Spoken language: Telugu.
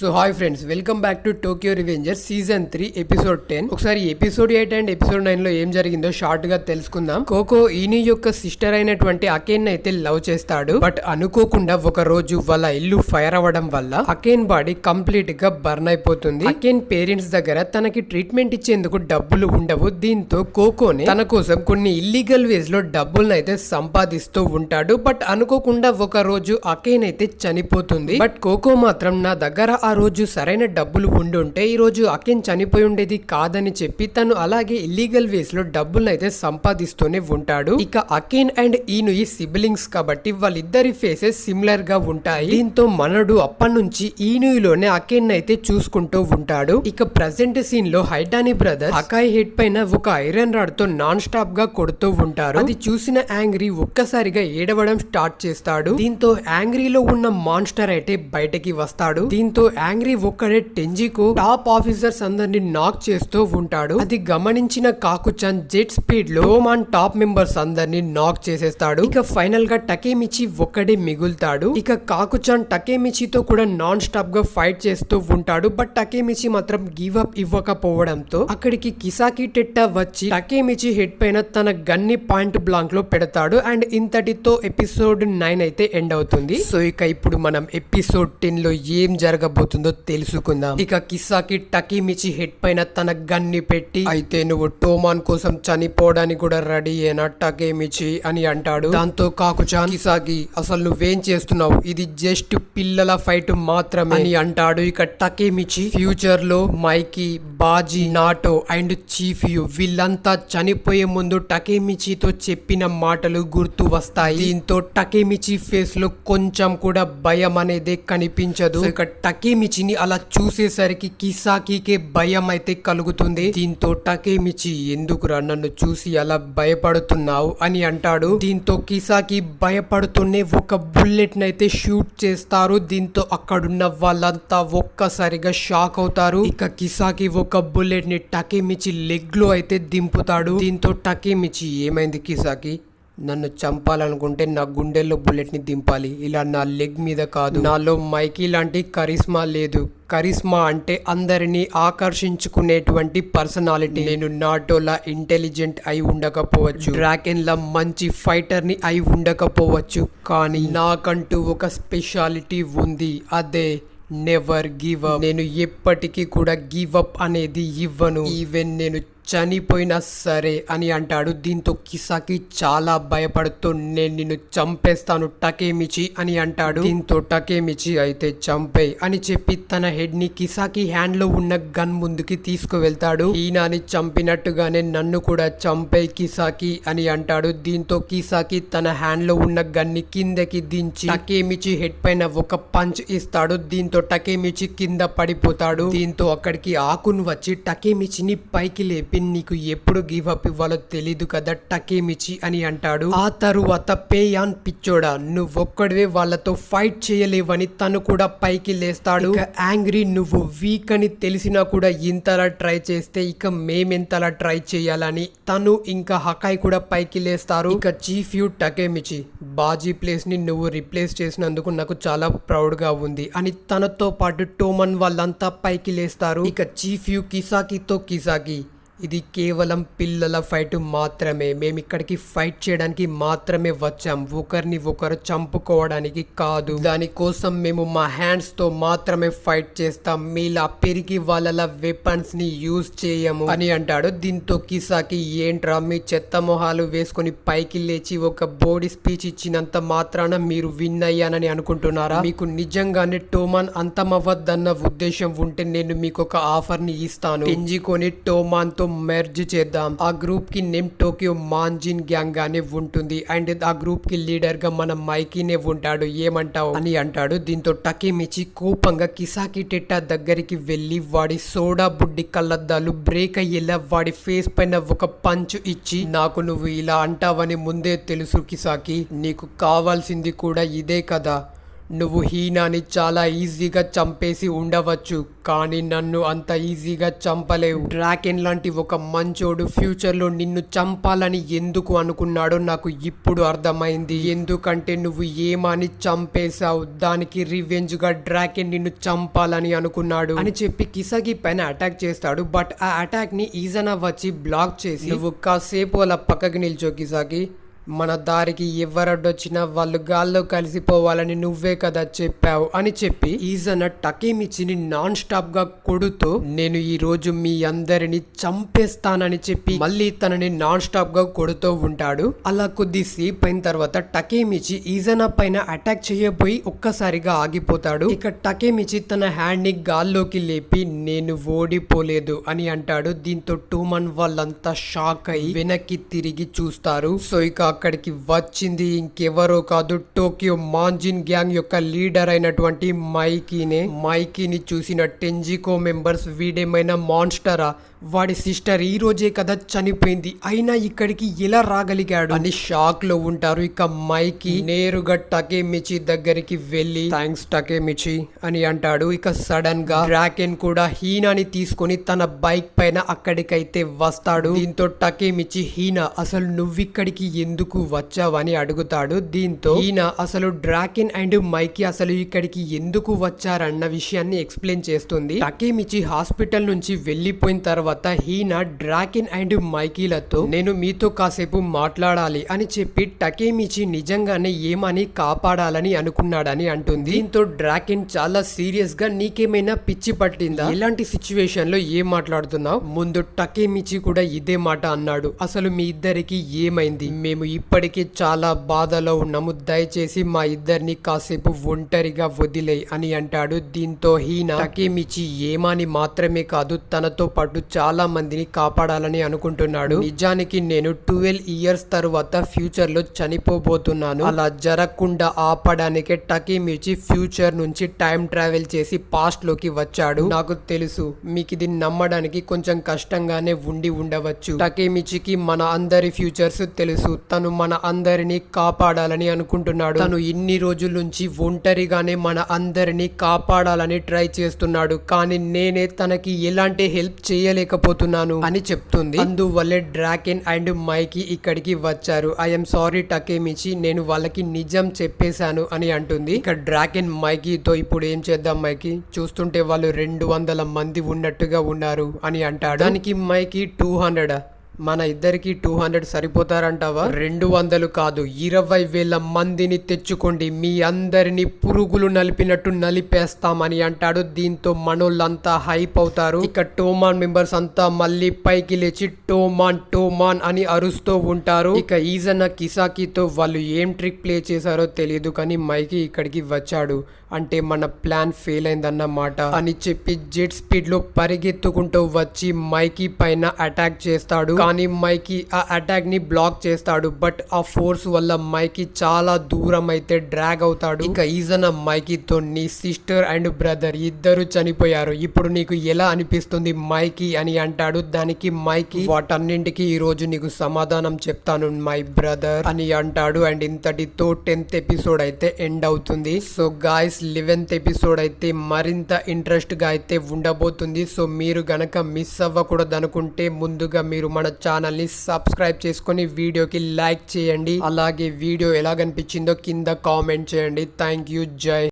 So hi friends, welcome back to Tokyo Revengers season 3 episode 10. ఒకసారి ఎపిసోడ్ 8 అండ్ ఎపిసోడ్ 9 లో ఏం జరిగిందో షార్ట్ గా తెలుసుకుందాం. కోకో ఈని యొక్క సిస్టర్ అయినటువంటి అకేన్ అయితే లవ్ చేస్తాడు. బట్ అనుకోకుండా ఒక రోజు వాళ్ళ ఇల్లు ఫైర్ అవ్వడం వల్ల అకేన్ బాడీ కంప్లీట్ గా బర్న్ అయిపోతుంది. అకేన్ పేరెంట్స్ దగ్గర తనకి ట్రీట్మెంట్ ఇచ్చేందుకు డబ్బులు ఉండవు. దీంతో కోకోని తన కోసం కొన్ని ఇల్లీగల్ వేస్ లో డబ్బులను అయితే సంపాదిస్తూ ఉంటాడు. బట్ అనుకోకుండా ఒక రోజు అకేన్ అయితే చనిపోతుంది. బట్ కోకో మాత్రం నా దగ్గర ఆ రోజు సరైన డబ్బులు ఉండుంటే ఈ రోజు అకేన్ చనిపోయి ఉండేది కాదని చెప్పి తను అలాగే ఇల్లీగల్ వేస్ లో డబ్బులను అయితే సంపాదిస్తూనే ఉంటాడు. ఇక అకేన్ అండ్ ఈనుయి సిబ్లింగ్స్ కాబట్టి వాళ్ళిద్దరి ఫేసెస్ సిమిలర్ గా ఉంటాయి. దీంతో మనడు అప్పటి నుంచి ఈనుయిలోనే అకేన్ అయితే చూసుకుంటూ ఉంటాడు. ఇక ప్రెసెంట్ సీన్ లో హైటాని బ్రదర్స్ అకాయ్ హెడ్ పైన ఒక ఐరన్ రాడ్ తో నాన్ స్టాప్ గా కొడుతూ ఉంటారు. అది చూసిన యాంగ్రీ ఒక్కసారిగా ఏడవడం స్టార్ట్ చేస్తాడు. దీంతో యాంగ్రీలో ఉన్న మాన్స్టర్ అయితే బయటకి వస్తాడు. దీంతో యాంగ్రీ ఒక్కడే టెంజికు టాప్ ఆఫీసర్స్ అందరిని నాక్ చేస్తూ ఉంటాడు. అది గమనించిన కాకుచాన్ జెట్ స్పీడ్ లో టోమాన్ టాప్ మెంబర్స్ అందరిని నాక్ చేసేస్తాడు. ఇక ఫైనల్ గా టకేమిచి ఒక్కడే మిగులుతాడు. ఇక కాకుచాన్ టకేమిచితో కూడా నాన్ స్టాప్ గా ఫైట్ చేస్తూ ఉంటాడు. బట్ టకేమిచి మాత్రం గివ్ అప్ ఇవ్వకపోవడంతో అక్కడికి కిసాకి టెట్టా వచ్చి టకేమిచి హెడ్ పైన తన గన్ని పాయింట్ బ్లాంక్ లో పెడతాడు. అండ్ ఇంతటితో ఎపిసోడ్ 9 అయితే ఎండ్ అవుతుంది. సో ఇక ఇప్పుడు మనం ఎపిసోడ్ 10 లో ఏం జరగబోతుందో తెలుసుకుందాం. ఇక కిసాకి టకేమిచి హెడ్ పైన తన గన్ని పెట్టి, అయితే నువ్వు టోమాన్ కోసం చనిపోవడానికి కూడా రెడీ అయినా టకేమిచి అని అంటాడు. దాంతో కాకుచాన్, కిసాకి అసలు నువ్వేం చేస్తున్నావు, ఇది జస్ట్ పిల్లల ఫైట్ మాత్రమే అని అంటాడు. ఇక టకేమిచి ఫ్యూచర్ లో మైకి, బాజీ, నాటో అండ్ చీఫ్ యు వీళ్ళంతా చనిపోయే ముందు టకేమిచితో చెప్పిన మాటలు గుర్తు వస్తాయి. దీంతో టకేమిచి ఫేస్ లో కొంచెం కూడా భయం అనేది కనిపించదు. ఇక టకేమిచిని అలా చూసేసరికి కిసాకికే భయం అయితే కలుగుతుంది. దీంతో టకేమిచి, ఎందుకురా నన్ను చూసి అలా భయపడుతున్నావు అని అంటాడు. దీంతో కిసాకి భయపడుతూనే ఒక బుల్లెట్ నైతే షూట్ చేస్తారు. దీంతో అక్కడున్న వాళ్ళంతా ఒక్కసారిగా షాక్ అవుతారు. ఇక కిసాకి ఒక బుల్లెట్ ని టకేమిచి లెగ్ లో అయితే దింపుతాడు. దీంతో టకేమిచి, ఏమైంది కిసాకి, నన్ను చంపాలనుకుంటే నా గుండెల్లో బుల్లెట్ ని దింపాలి, ఇలా నా లెగ్ మీద కాదు. నాలో మైకీ లాంటి కరిస్మా లేదు. కరిస్మా అంటే అందరినీ ఆకర్షించుకునేటువంటి పర్సనాలిటీ. నేను నాటోలా ఇంటెలిజెంట్ అయి ఉండకపోవచ్చు, డ్రాకెన్ లా మంచి ఫైటర్ ని అయి ఉండకపోవచ్చు, కానీ నాకంటూ ఒక స్పెషాలిటీ ఉంది, అదే నెవర్ గివ్ అప్. నేను ఎప్పటికీ కూడా గివ్ అప్ అనేది ఇవ్వను, ఈవెన్ నేను చనిపోయినా సరే అని అంటాడు. దీంతో కిసాకి చాలా భయపడుతూ, నేను నిన్ను చంపేస్తాను టకేమిచి అని అంటాడు. దీంతో టకేమిచి, అయితే చంపే అని చెప్పి తన హెడ్ ని కిసాకి హ్యాండ్ లో ఉన్న గన్ ముందుకి తీసుకువెళ్తాడు. ఈనాని చంపినట్టుగానే నన్ను కూడా చంపే కిసాకి అని అంటాడు. దీంతో కిసాకి తన హ్యాండ్ లో ఉన్న గన్ ని కిందకి దించి టకేమిచి హెడ్ పైన ఒక పంచ్ ఇస్తాడు. దీంతో టకేమిచి కింద పడిపోతాడు. దీంతో అక్కడికి ఆకును వచ్చి టకేమిచిని పైకి లేపి, నీకు ఎప్పుడు గివ్ అప్ ఇవ్వాలో తెలీదు కదా టకేమిచి అని అంటాడు. ఆ తరువాత పేయాన్, పిచ్చోడా నువ్వొక్కడివే వాళ్ళతో ఫైట్ చేయలేవని తను కూడా పైకి లేస్తాడు. ఇక యాంగ్రీ, నువ్వు వీక్ అని తెలిసినా కూడా ఇంతలా ట్రై చేస్తే ఇక మేమెంతలా ట్రై చేయాలని తను ఇంకా హకాయ్ కూడా పైకి లేస్తారు. ఇక చీఫ్ యు, టకేమిచి బాజీ ప్లేస్ ని నువ్వు రిప్లేస్ చేసినందుకు నాకు చాలా ప్రౌడ్ గా ఉంది అని తనతో పాటు టోమన్ వాళ్ళంతా పైకి లేస్తారు. ఇక చీఫ్ యు కిసాకితో, కిసాకి ఇది కేవలం పిల్లల ఫైట్ మాత్రమే, మేమిక్కడికి ఫైట్ చేయడానికి మాత్రమే వచ్చాం, ఒకరిని ఒకరు చంపుకోవడానికి కాదు. దానికోసం మేము మా హ్యాండ్స్ తో మాత్రమే ఫైట్ చేస్తాం, మీలా పెరిగి వాళ్ళ వెపన్స్ ని యూజ్ చేయము అని అంటాడు. దీంతో కిసాకి, ఏంట్రా మీ చెత్త మొహాలు వేసుకుని పైకి లేచి ఒక బోడీ స్పీచ్ ఇచ్చినంత మాత్రాన మీరు విన్ అయ్యానని అనుకుంటున్నారా? మీకు నిజంగానే టోమాన్ అంతమవ్వద్దన్న ఉద్దేశం ఉంటే నేను మీకు ఒక ఆఫర్ ని ఇస్తాను, ఎంజుకొని టోమాన్ తో మెర్జ్ చేద్దాం. ఆ గ్రూప్ కి నేమ్ టోక్యో మాంజిన్ గ్యాంగ్ గానే ఉంటుంది అండ్ ఆ గ్రూప్ కి లీడర్ గా మన మైకీనే ఉంటాడు, ఏమంటావు అని అంటాడు. దీంతో టకేమిచి కోపంగా కిసాకి టెట్టా దగ్గరికి వెళ్లి వాడి సోడా బుడ్డి కళ్ళద్దాలు బ్రేక్ అయ్యేలా వాడి ఫేస్ పైన ఒక పంచ్ ఇచ్చి, నాకు నువ్వు ఇలా అంటావని ముందే తెలుసు కిసాకి, నీకు కావాల్సింది కూడా ఇదే కదా, నువ్వు హీనాని చాలా ఈజీగా చంపేసి ఉండవచ్చు, కానీ నన్ను అంత ఈజీగా చంపలేవు. డ్రాకెన్ లాంటి ఒక మంచోడు ఫ్యూచర్ లో నిన్ను చంపాలని ఎందుకు అనుకున్నాడో నాకు ఇప్పుడు అర్థమైంది. ఎందుకంటే నువ్వు ఏమాని చంపేశావు, దానికి రివెంజ్ గా డ్రాకెన్ నిన్ను చంపాలని అనుకున్నాడు అని చెప్పి కిసాకి పైన అటాక్ చేస్తాడు. బట్ ఆ అటాక్ ని ఈజనా వచ్చి బ్లాక్ చేసి, నువ్వు కాసేపు అలా పక్కకి నిల్చో కిసాకి, మన దారికి ఎవరడ్డొచ్చినా వాళ్ళు గాల్లో కలిసిపోవాలని నువ్వే కదా చెప్పావు అని చెప్పి ఈజన టకేమిచిని నాన్ స్టాప్ గా కొడుతూ, నేను ఈ రోజు మీ అందరిని చంపేస్తానని చెప్పి మళ్ళీ తనని నాన్ స్టాప్ గా కొడుతూ ఉంటాడు. అలా కొద్దిసేపు అయిన తర్వాత టకేమిచి ఈజన పైన అటాక్ చేయబోయి ఒక్కసారిగా ఆగిపోతాడు. ఇక టకేమిచి తన హ్యాండ్ ని గాల్లోకి లేపి నేను ఓడిపోలేదు అని అంటాడు. దీంతో టూమన్ వాళ్ళంతా షాక్ అయి వెనక్కి తిరిగి చూస్తారు. సో ఇక అక్కడికి వచ్చింది ఇంకెవరో కాదు, టోక్యో మాంజిన్ గ్యాంగ్ యొక్క లీడర్ అయినటువంటి మైకీని చూసిన టెంజికో మెంబర్స్, వీడేమైనా మాన్స్టరా, వాడి సిస్టర్ ఈ రోజే కదా చనిపోయింది, అయినా ఇక్కడికి ఎలా రాగలిగాడు అని షాక్ లో ఉంటారు. ఇక మైకీ నేరుగా టకేమిచి దగ్గరికి వెళ్ళి థ్యాంక్స్ టకేమిచి అని అంటాడు. ఇక సడన్ గా డ్రాకెన్ కూడా హీనాని తీసుకొని తన బైక్ పైన అక్కడికైతే వస్తాడు. దీంతో టకేమిచి హీనా అసలు నువ్విక్కడికి ఎందుకు వచ్చావని అడుగుతాడు. దీంతో హీనా అసలు డ్రాకెన్ అండ్ మైకీ అసలు ఇక్కడికి ఎందుకు వచ్చారన్న విషయాన్ని ఎక్స్ప్లెయిన్ చేస్తుంది. టకేమిచి హాస్పిటల్ నుంచి వెళ్లిపోయిన తర్వాత హీనా డ్రాకెన్ అండ్ మైకీలతో నేను మీతో కాసేపు మాట్లాడాలి అని చెప్పి టకేమిచి నిజంగానే ఏమని కాపాడాలని అనుకున్నాడని అంటుంది. దీంతో డ్రాకెన్ చాలా సీరియస్ గా నీకేమైనా పిచ్చి పట్టిందా, ఇలాంటి సిచ్యువేషన్ లో ఏం మాట్లాడుతున్నావు, ముందు టకేమిచి కూడా ఇదే మాట అన్నాడు. అసలు మీ ఇద్దరికి ఏమైంది, మేము ఇప్పటికే చాలా బాధలో ఉన్నాము, దయచేసి మా ఇద్దరిని కాసేపు ఒంటరిగా వదిలేయ్ అని అంటాడు. దీంతో హీనా టకేమిచి ఏమాని మాత్రమే కాదు తనతో పాటు చాలా మందిని కాపాడాలని అనుకుంటున్నాడు. నిజానికి నేను 12 ఇయర్స్ తరువాత ఫ్యూచర్ లో చనిపోబోతున్నాను, అలా జరగకుండా ఆపడానికే టకేమిచి ఫ్యూచర్ నుంచి టైం ట్రావెల్ చేసి పాస్ట్ లోకి వచ్చాడు. నాకు తెలుసు మీకు ఇది నమ్మడానికి కొంచెం కష్టంగానే ఉండి ఉండవచ్చు, టకేమిచికి మన అందరి ఫ్యూచర్స్ తెలుసు, తను మన అందరినీ కాపాడాలని అనుకుంటున్నాడు, తను ఇన్ని రోజుల నుంచి ఒంటరిగానే మన అందరినీ కాపాడాలని ట్రై చేస్తున్నాడు, కానీ నేనే తనకి ఎలాంటి హెల్ప్ చేయలేకపోతున్నాను అని చెప్తుంది. అందువల్లే డ్రాకెన్ అండ్ మైకీ ఇక్కడికి వచ్చారు. ఐఎమ్ సారీ టకేమిచి, నేను వాళ్ళకి నిజం చెప్పేశాను అని అంటుంది. ఇక డ్రాకెన్ మైకీతో ఇప్పుడు ఏం చేద్దాం మైకీ, చూస్తుంటే వాళ్ళు 200 మంది ఉన్నట్టుగా ఉన్నారు అని అంటాడు. దానికి మైకీ 200, మన ఇద్దరికి 200 సరిపోతారంటావా, 200 కాదు 20,000 మందిని తెచ్చుకోండి, మీ అందరిని పురుగులు నలిపినట్టు నలిపేస్తామని అంటాడు. దీంతో మనోళ్ళంతా హైప్ అవుతారు. ఇక టోమాన్ మెంబర్స్ అంతా మళ్ళీ పైకి లేచి టోమాన్ అని అరుస్తూ ఉంటారు. ఇక ఈజన కిసాకితో వాళ్ళు ఏం ట్రిక్ ప్లే చేశారో తెలియదు, కానీ మైకీ ఇక్కడికి వచ్చాడు అంటే మన ప్లాన్ ఫెయిల్ అయిందన్నమాట అని చెప్పి జెట్ స్పీడ్ లో పరిగెత్తుకుంటూ వచ్చి మైకీ పైన అటాక్ చేస్తాడు. కానీ మైకీ ఆ అటాక్ ని బ్లాక్ చేస్తాడు. బట్ ఆ ఫోర్స్ వల్ల మైకీ చాలా దూరం అయితే డ్రాగ్ అవుతాడు. ఇక ఈజన మైకీతో నీ సిస్టర్ అండ్ బ్రదర్ ఇద్దరు చనిపోయారు, ఇప్పుడు నీకు ఎలా అనిపిస్తుంది మైకీ అని అంటాడు. దానికి మైకీ వాటన్నింటికి ఈ రోజు నీకు సమాధానం చెప్తాను మై బ్రదర్ అని అంటాడు. అండ్ ఇంతటితో 10th ఎపిసోడ్ అయితే ఎండ్ అవుతుంది. సో గాయస్ 11th ఎపిసోడ్ అయితే మరింత ఇంట్రెస్ట్ గా అయితే ఉండబోతుంది. సో మీరు గనక మిస్ అవ్వకూడదు అనుకుంటే ముందుగా మీరు మన ఛానల్ ని సబ్స్క్రైబ్ చేసుకొని వీడియోకి లైక్ చేయండి. అలాగే వీడియో ఎలా కనిపించిందో కింద కామెంట్ చేయండి. థ్యాంక్ యూ, జై